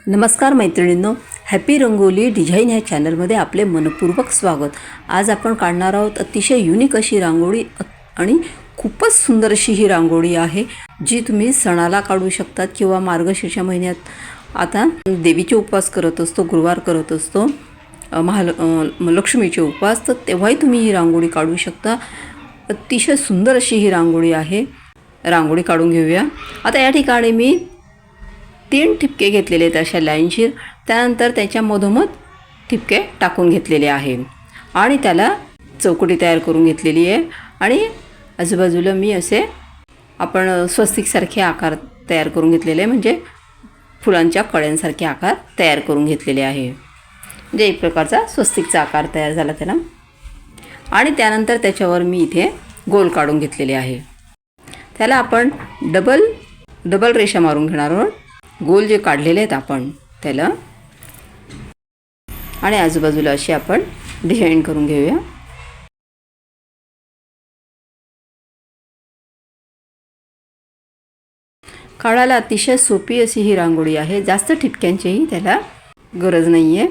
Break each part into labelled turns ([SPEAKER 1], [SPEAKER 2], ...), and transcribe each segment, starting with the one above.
[SPEAKER 1] नमस्कार मैत्रिणींनो, happy rangoli design ह्या चॅनलमध्ये आपले मनपूर्वक स्वागत। आज आपण काढणार आहोत अतिशय युनिक अशी रांगोळी आणि खूपच सुंदर अशी ही रांगोळी आहे, जी तुम्ही सणाला काढू शकतात किंवा मार्गशीर्ष महिन्यात आता देवीचे उपवास करत असतो, गुरुवार करत असतो, लक्ष्मीचे उपवास, तर तेव्हाही तुम्ही ही रांगोळी काढू शकता। अतिशय सुंदर अशी ही रांगोळी आहे। रांगोळी काढून घेऊया। आता या ठिकाणी मी 3 ठिपके घेतलेले आहेत अशा लाईनशीर, त्यानंतर त्याच्या मधोमध ठिपके टाकून घेतलेले आहे आणि त्याला चौकटी तयार करून घेतलेली आहे आणि आजूबाजूला मी असे आपण स्वस्तिकसारखे आकार तयार करून घेतलेले, म्हणजे फुलांच्या कळ्यांसारखे आकार तयार करून घेतलेले आहे, म्हणजे एक प्रकारचा स्वस्तिकचा आकार तयार झाला त्याला। आणि त्यानंतर त्याच्यावर मी इथे गोल काढून घेतलेले आहे। त्याला आपण डबल रेषा मारून घेणार आहोत, गोल जे काढलेले आहेत आपण त्याला, आणि आजूबाजूला अशी आपण डिझाईन करून घेऊया। काढायला अतिशय सोपी अशी ही रांगोळी आहे। जास्त ठिपक्यांचीही त्याला गरज नाही आहे,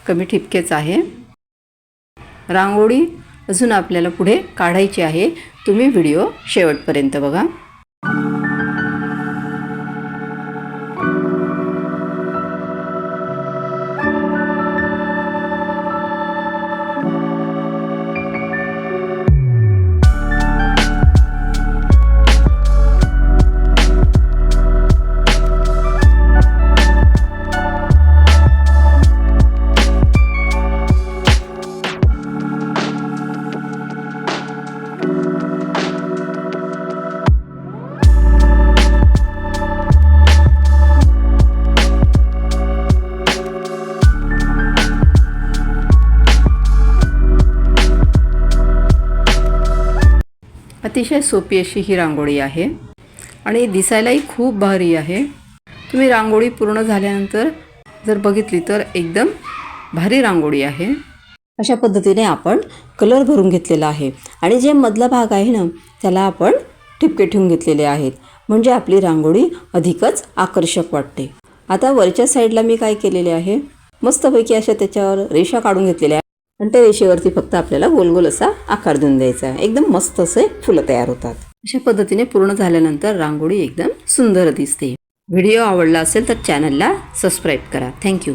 [SPEAKER 1] कमी ठिपकेच आहे। रांगोळी अजून आपल्याला पुढे काढायची आहे, तुम्ही व्हिडिओ शेवटपर्यंत बघा। अतिशय सोपी अशी ही रांगोळी आहे आणि दिसायलाही खूप भारी आहे। तुम्ही रांगोळी पूर्ण झाल्यानंतर जर बघितली तर एकदम भारी रांगोळी आहे। अशा पद्धतीने आपण कलर भरून घेतलेला आहे आणि जे मधला भाग आहे ना, त्याला आपण ठिपके ठेवून घेतलेले आहेत, म्हणजे आपली रांगोळी अधिकच आकर्षक वाटते। आता वरच्या साईडला मी काय केलेले आहे, मस्तपैकी अशा त्याच्यावर रेषा काढून घेतलेल्या आहे आणि त्या रेषेवरती फक्त आपल्याला गोल गोल असा आकार देऊन द्यायचा आहे। एकदम मस्त असे फुलं तयार होतात। अशा पद्धतीने पूर्ण झाल्यानंतर रांगोळी एकदम सुंदर दिसते। व्हिडिओ आवडला असेल तर चॅनलला सबस्क्राईब करा। थँक्यू।